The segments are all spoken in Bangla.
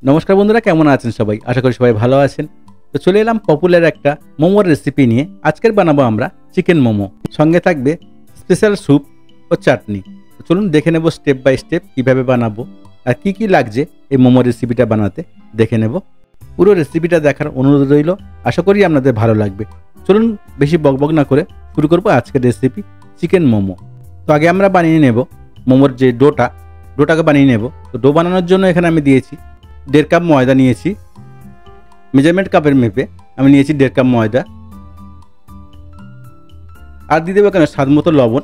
নমস্কার বন্ধুরা, কেমন আছেন সবাই? আশা করি সবাই ভালো আছেন। তো চলে এলাম পপুলার একটা মোমোর রেসিপি নিয়ে। আজকের বানাবো আমরা চিকেন মোমো, সঙ্গে থাকবে স্পেশাল স্যুপ ও চাটনি। তো চলুন দেখে নেব স্টেপ বাই স্টেপ কীভাবে বানাবো আর কি কি লাগছে এই মোমো রেসিপিটা বানাতে, দেখে নেব। পুরো রেসিপিটা দেখার অনুরোধ রইল, আশা করি আপনাদের ভালো লাগবে। চলুন বেশি বকবক না করে শুরু করবো আজকের রেসিপি চিকেন মোমো। তো আগে আমরা বানিয়ে নেব মোমোর যে ডোটাকে বানিয়ে নেব। তো ডো বানানোর জন্য এখানে আমি দিয়েছি 1.5 কাপ ময়দা নিয়েছি। মেজারমেন্ট কাপের মেপে আমি নিয়েছি 1.5 কাপ ময়দা। আর দিয়ে দেবো এখানে স্বাদ মতো লবণ।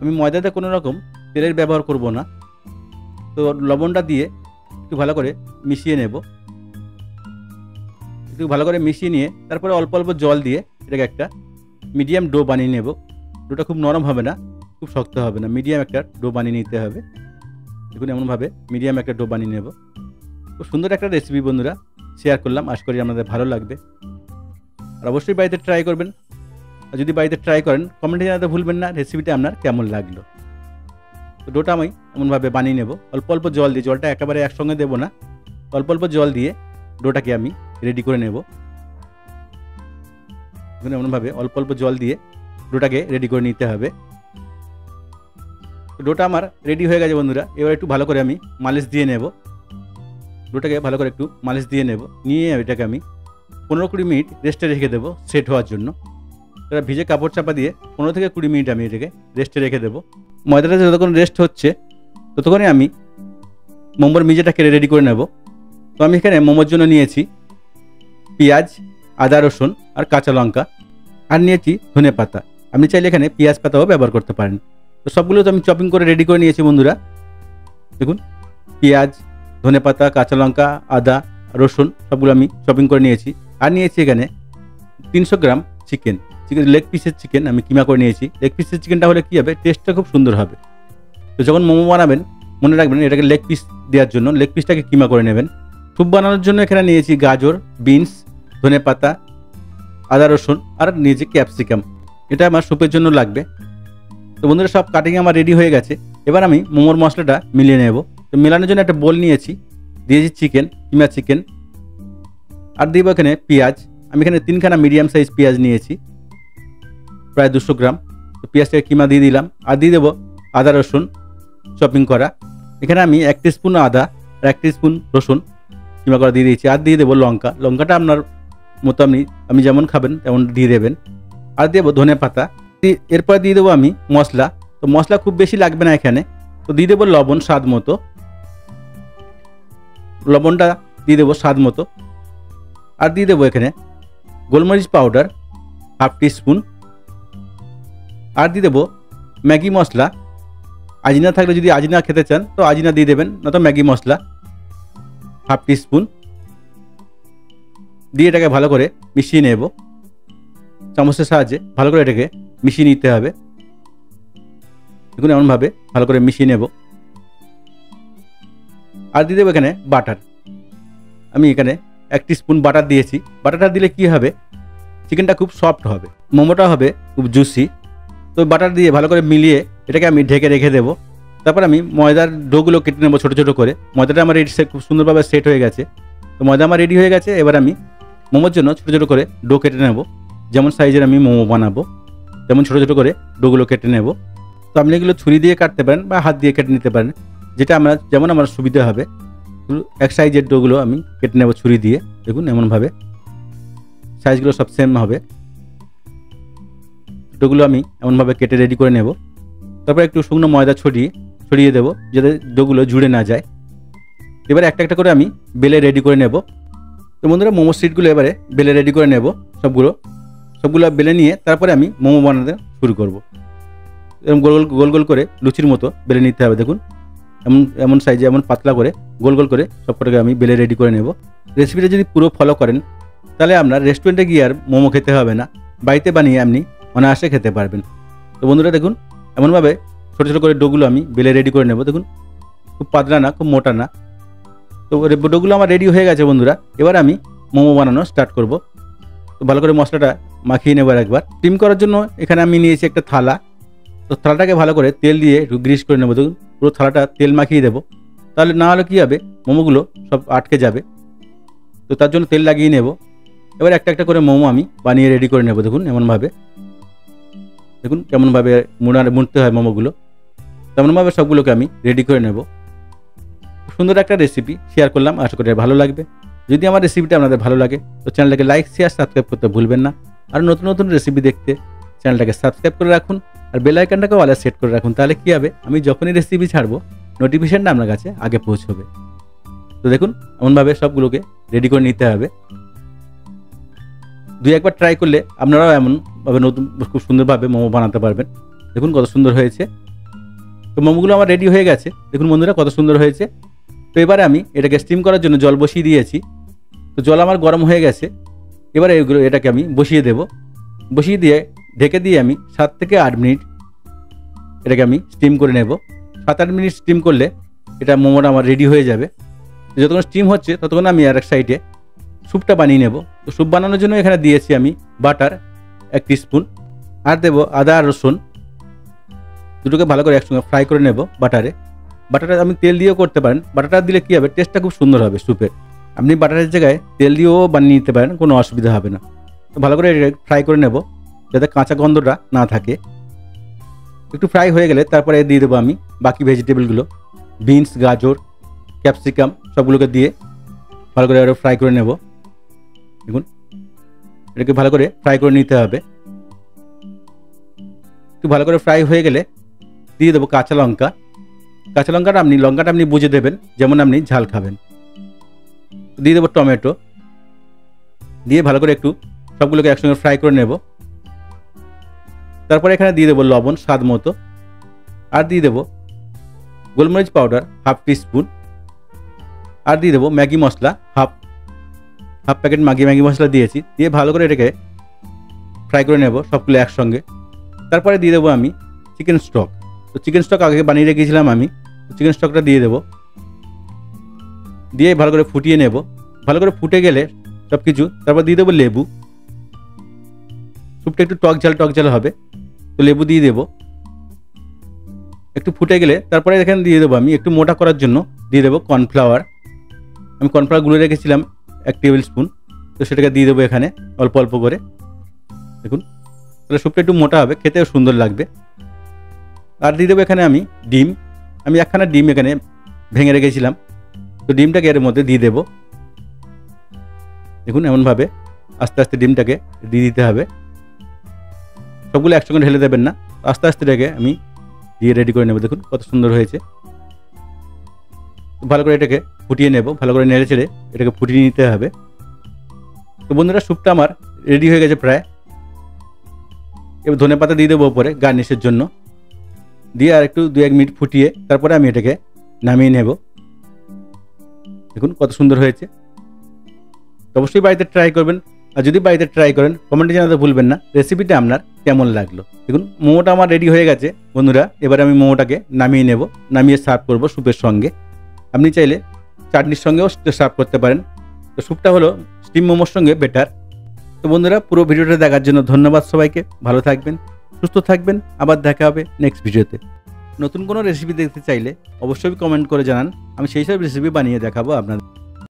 আমি ময়দাতে কোনো রকম তেলের ব্যবহার করব না। তো লবণটা দিয়ে একটু ভালো করে মিশিয়ে নেব। একটু ভালো করে মিশিয়ে নিয়ে তারপরে অল্প অল্প জল দিয়ে এটাকে একটা মিডিয়াম ডো বানিয়ে নেব। ডোটা খুব নরম হবে না, খুব শক্ত হবে না, মিডিয়াম একটা ডো বানিয়ে নিতে হবে। দেখুন এমনভাবে মিডিয়াম একটা ডো বানিয়ে নেব। খুব সুন্দর একটা রেসিপি বন্ধুরা, শেয়ার করলাম, আশা করি আপনাদের ভালো লাগবে। আর অবশ্যই বাড়িতে ট্রাই করবেন। আর যদি বাড়িতে ট্রাই করেন কমেন্টে জানাতে ভুলবেন না রেসিপিটা আপনার কেমন লাগলো। তো ডোটা আমি এমনভাবে বানিয়ে নেব অল্প অল্প জল দিয়ে। জলটা একেবারে একসঙ্গে দেবো না, অল্প অল্প জল দিয়ে ডোটাকে আমি রেডি করে নেব। এমনভাবে অল্প অল্প জল দিয়ে ডোটাকে রেডি করে নিতে হবে। তো ডোটা আমার রেডি হয়ে গেছে বন্ধুরা। এবার একটু ভালো করে আমি মালিশ দিয়ে নেব। ডোটাকে ভালো করে একটু মালিশ দিয়ে নেব, নিয়ে এটাকে আমি 15-20 মিনিট রেস্টে রেখে দেবো সেট হওয়ার জন্য। এটা ভিজে কাপড় চাপা দিয়ে 15 থেকে 20 মিনিট আমি এটাকে রেস্টে রেখে দেবো। ময়দাটা যতক্ষণ রেস্ট হচ্ছে ততক্ষণে আমি মোমোর মিজাটাকে রেডি করে নেব। তো আমি এখানে মোমোর জন্য নিয়েছি পেঁয়াজ, আদা, রসুন আর কাঁচা লঙ্কা, আর নিয়েছি ধনে পাতা। আপনি চাইলে এখানে পেঁয়াজ পাতাও ব্যবহার করতে পারেন। তো সবগুলো তো আমি চপিং করে রেডি করে নিয়েছি বন্ধুরা। দেখুন পেঁয়াজ, ধনে পাতা, কাঁচা লঙ্কা, আদা, রসুন সবগুলো আমি চপিং করে নিয়েছি। আর নিয়েছি এখানে 300 গ্রাম চিকেন লেগ পিসের চিকেন আমি কিমা করে নিয়েছি। লেগ পিসের চিকেনটা হলে কী হবে, টেস্টটা খুব সুন্দর হবে। তো যখন মোমো বানাবেন মনে রাখবেন এটাকে লেগ পিস দেওয়ার জন্য লেগ পিসটাকে কিমা করে নেবেন। স্যুপ বানানোর জন্য এখানে নিয়েছি গাজর, বিনস, ধনে পাতা, আদা, রসুন আর নিয়েছি ক্যাপসিকাম। এটা আমার স্যুপের জন্য লাগবে। তো বন্ধুরা সব কাটিং আমার রেডি হয়ে গেছে। এবার আমি মোমোর মশলাটা মিলিয়ে নেব। তো মেলানোর জন্য একটা বোল নিয়েছি, দিয়েছি চিকেন, কিমা চিকেন, আর দিব এখানে পেঁয়াজ। আমি এখানে 3খানা মিডিয়াম সাইজ পেঁয়াজ নিয়েছি, প্রায় 200 গ্রাম। তো পেঁয়াজটাকে কিমা দিয়ে দিলাম। আর দিয়ে দেবো আদা, রসুন চপিং করা। এখানে আমি 1 টিস্পুন আদা আর 1 টিস্পুন রসুন কিমা করা দিয়ে দিয়েছি। আর দিয়ে দেবো লঙ্কাটা আপনার মতো আপনি যেমন খাবেন তেমন দিয়ে দেবেন। আর দেবো ধনে পাতা। এরপর দিয়ে দেবো আমি মশলা। তো মশলা খুব বেশি লাগবে না এখানে। তো দিয়ে দেবো লবণ স্বাদ মতো, লবণটা দিয়ে দেবো স্বাদ মতো। আর দিয়ে দেবো এখানে গোলমরিচ পাউডার 1/2 টিস্পুন। আর দিয়ে দেবো ম্যাগি মশলা। আজিনা থাকলে যদি আজিনা খেতে চান তো আজিনা দিয়ে দেবেন, না তো ম্যাগি মশলা 1/2 টিস্পুন দিয়ে এটাকে ভালো করে মিশিয়ে নেব। চামচের সাহায্যে ভালো করে এটাকে মিশিয়ে নিতে হবে। দেখুন এমনভাবে ভালো করে মিশিয়ে নেব। আর দিয়ে দেবো এখানে বাটার। আমি এখানে 1 টিস্পুন বাটার দিয়েছি। বাটারটা দিলে কি হবে, চিকেনটা খুব সফট হবে, মোমোটা হবে খুব জুসি। তো বাটার দিয়ে ভালো করে মিলিয়ে এটাকে আমি ঢেকে রেখে দেবো। তারপর আমি ময়দার ডোগুলো কেটে নেবো ছোটো ছোটো করে। ময়দাটা আমার খুব সুন্দরভাবে সেট হয়ে গেছে। তো ময়দা আমার রেডি হয়ে গেছে। এবার আমি মোমোর জন্য ছোটো ছোটো করে ডো কেটে নেব। যেমন সাইজের আমি মোমো বানাবো তেমন ছোটো ছোটো করে ডোগুলো কেটে নেব। তো আপনি এগুলো ছুরি দিয়ে কাটতে পারেন বা হাত দিয়ে কেটে নিতে পারেন, যেটা যেমন আমার সুবিধা হবে। এক সাইজের ডোগুলো আমি কেটে নেব ছুরি দিয়ে। দেখুন এমনভাবে সাইজগুলো সব সেম হবে। ডোগুলো আমি এমনভাবে কেটে রেডি করে নেব। তারপর একটু শুকনো ময়দা ছড়িয়ে দেবো যাতে ডোগুলো জুড়ে না যায়। এবারে একটা একটা করে আমি বেলে রেডি করে নেব। তো বন্ধুরা মোমো স্টিকগুলো এবারে বেলে রেডি করে নেব। সবগুলো বেলে নিয়ে তারপরে আমি মোমো বানাতে শুরু করব। এরকম গোল গোল করে লুচির মতো বেলে নিতে হবে। দেখুন এমন সাইজে এমন পাতলা করে গোল গোল করে সবকটাকে আমি বেলে রেডি করে নেব। রেসিপিটা যদি পুরো ফলো করেন তাহলে আপনার রেস্টুরেন্টে গিয়ে আর মোমো খেতে হবে না, বাড়িতে বানিয়ে আপনি অনায়াসে খেতে পারবেন। তো বন্ধুরা দেখুন এমনভাবে ছোটো ছোটো করে ডোগুলো আমি বেলে রেডি করে নেব। দেখুন খুব পাতলা না, খুব মোটা না। তো ডোগুলো আমার রেডি হয়ে গেছে বন্ধুরা। এবার আমি মোমো বানানো স্টার্ট করব। তো ভালো করে মশলাটা মাখিয়ে নেব একবার। স্টিম করার জন্য এখানে আমি নিয়েছি একটা থালা। তো থালাটাকে ভালো করে তেল দিয়ে একটু গ্রিস করে নেব। দেখুন পুরো থালাটা তেল মাখিয়ে দেবো, তাহলে না হলে কী হবে মোমোগুলো সব আটকে যাবে। তো তার জন্য তেল লাগিয়ে নেব। এবার একটা একটা করে মোমো আমি বানিয়ে রেডি করে নেব। দেখুন এমনভাবে, দেখুন কেমনভাবে মুড়তে হয় মোমোগুলো, তেমনভাবে সবগুলোকে আমি রেডি করে নেব। সুন্দর একটা রেসিপি শেয়ার করলাম, আশা করি ভালো লাগবে। যদি আমার রেসিপিটা আপনাদের ভালো লাগে তো চ্যানেলটাকে লাইক, শেয়ার, সাবস্ক্রাইব করতে ভুলবেন না। আর নতুন নতুন রেসিপি দেখতে চ্যানেলটাকে সাবস্ক্রাইব করে রাখুন আর বেল আইকনটাকে অলে সেট করে রাখুন। তাহলে কী হবে, আমি যখনই রেসিপি ছাড়বো নোটিফিকেশনটা আপনার কাছে আগে পৌঁছবে। তো দেখুন এমনভাবে সবগুলোকে রেডি করে নিতে হবে। দুই একবার ট্রাই করলে আপনারাও এমনভাবে নতুন খুব সুন্দরভাবে মোমো বানাতে পারবেন। দেখুন কত সুন্দর হয়েছে। তো মোমোগুলো আমার রেডি হয়ে গেছে। দেখুন বন্ধুরা কত সুন্দর হয়েছে। তো এবারে আমি এটাকে স্টিম করার জন্য জল বসিয়ে দিয়েছি। তো জল আমার গরম হয়ে গেছে। এবারে এটাকে আমি বসিয়ে দেব। বসিয়ে দিয়ে ঢেকে দিয়ে আমি 7 থেকে 8 মিনিট এটাকে আমি স্টিম করে নেব। 7-8 মিনিট স্টিম করলে এটা মোমোটা আমার রেডি হয়ে যাবে। যতক্ষণ স্টিম হচ্ছে ততক্ষণ আমি আর এক সাইডে স্যুপটা বানিয়ে নেব। তো স্যুপ বানানোর জন্য এখানে দিয়েছি আমি বাটার 1 টিস্পুন, আর দেবো আদা আর রসুন, দুটোকে ভালো করে একসঙ্গে ফ্রাই করে নেব বাটারে। বাটারটা আপনি তেল দিয়েও করতে পারেন। বাটারটা দিলে কী হবে, টেস্টটা খুব সুন্দর হবে স্যুপের। আপনি বাটারের জায়গায় তেল দিয়েও বানিয়ে নিতে পারেন, কোনো অসুবিধা হবে না। তো ভালো করে ফ্রাই করে নেব যাতে কাঁচা গন্ধটা না থাকে। একটু ফ্রাই হয়ে গেলে তারপরে দিয়ে দেবো আমি বাকি ভেজিটেবলগুলো, বিনস, গাজর, ক্যাপসিকাম সবগুলোকে দিয়ে ভালো করে আরও ফ্রাই করে নেব। দেখুন এটাকে ভালো করে ফ্রাই করে নিতে হবে। একটু ভালো করে ফ্রাই হয়ে গেলে দিয়ে দেবো কাঁচা লঙ্কা। কাঁচা লঙ্কাটা আপনি বুঝে দেবেন যেমন আপনি ঝাল খাবেন। দিয়ে দেবো টমেটো, দিয়ে ভালো করে একটু সবগুলোকে একসঙ্গে ফ্রাই করে নেব। তারপরে এখানে দিয়ে দেবো লবণ স্বাদ মতো, আর দিয়ে দেবো গোলমরিচ পাউডার 1/2 টিস্পুন, আর দিয়ে দেবো ম্যাগি মশলা হাফ প্যাকেট ম্যাগি মশলা দিয়েছি। দিয়ে ভালো করে এটাকে ফ্রাই করে নেব সবগুলো একসঙ্গে। তারপরে দিয়ে দেবো আমি চিকেন স্টক। তো চিকেন স্টক আগে বানিয়ে রেখেছিলাম আমি, চিকেন স্টকটা দিয়ে দেবো। দিয়ে ভালো করে ফুটিয়ে নেব। ভালো করে ফুটে গেলে সব কিছু তারপর দিয়ে দেবো লেবু। স্যুপটা একটু টক ঝাল হবে, তো লেবু দিয়ে দেবো। একটু ফুটে গেলে তারপরে এখানে দিয়ে দেবো আমি একটু মোটা করার জন্য দিয়ে দেবো কর্নফ্লাওয়ার। আমি কর্নফ্লাওয়ার গুলে রেখেছিলাম 1 টেবিল স্পুন, তো সেটাকে দিয়ে দেবো এখানে অল্প অল্প করে। দেখুন তাহলে স্যুপটা একটু মোটা হবে, খেতেও সুন্দর লাগবে। আর দিয়ে দেবো এখানে আমি ডিম। আমি 1খানা ডিম এখানে ভেঙে রেখেছিলাম, তো ডিমটাকে এর মধ্যে দিয়ে দেবো। দেখুন এমনভাবে আস্তে আস্তে ডিমটাকে দিয়ে দিতে হবে। সবগুলো একসঙ্গে ঢেলে দেবেন না, আস্তে আস্তে এটাকে আমি দিয়ে রেডি করে নেব। দেখুন কত সুন্দর হয়েছে। ভালো করে এটাকে ফুটিয়ে নেব, ভালো করে নেড়ে চেড়ে এটাকে ফুটিয়ে নিতে হবে। তো বন্ধুরা স্যুপটা আমার রেডি হয়ে গেছে প্রায়। এবার ধনেপাতা দিয়ে দেবো উপরে গার্নিশের জন্য, দিয়ে আর একটু 2-1 মিনিট ফুটিয়ে তারপরে আমি এটাকে নামিয়ে নেব। দেখুন কত সুন্দর হয়েছে। অবশ্যই বাড়িতে ট্রাই করবেন, আর যদি বাড়িতে ট্রাই করেন কমেন্টে জানাতে ভুলবেন না রেসিপিটা আপনার কেমন লাগলো। দেখুন মোমোটা আমার রেডি হয়ে গেছে বন্ধুরা। এবার আমি মোমোটাকে নামিয়ে নেব, নামিয়ে সার্ভ করব স্যুপের সঙ্গে। আপনি চাইলে চাটনির সঙ্গেও সার্ভ করতে পারেন। তো স্যুপটা হলো স্টিম মোমোর সঙ্গে বেটার। তো বন্ধুরা পুরো ভিডিওটা দেখার জন্য ধন্যবাদ সবাইকে। ভালো থাকবেন, সুস্থ থাকবেন, আবার দেখা হবে নেক্সট ভিডিওতে। নতুন কোনো রেসিপি দেখতে চাইলে অবশ্যই কমেন্ট করে জানান, আমি সেই সব রেসিপি বানিয়ে দেখাবো আপনাদের।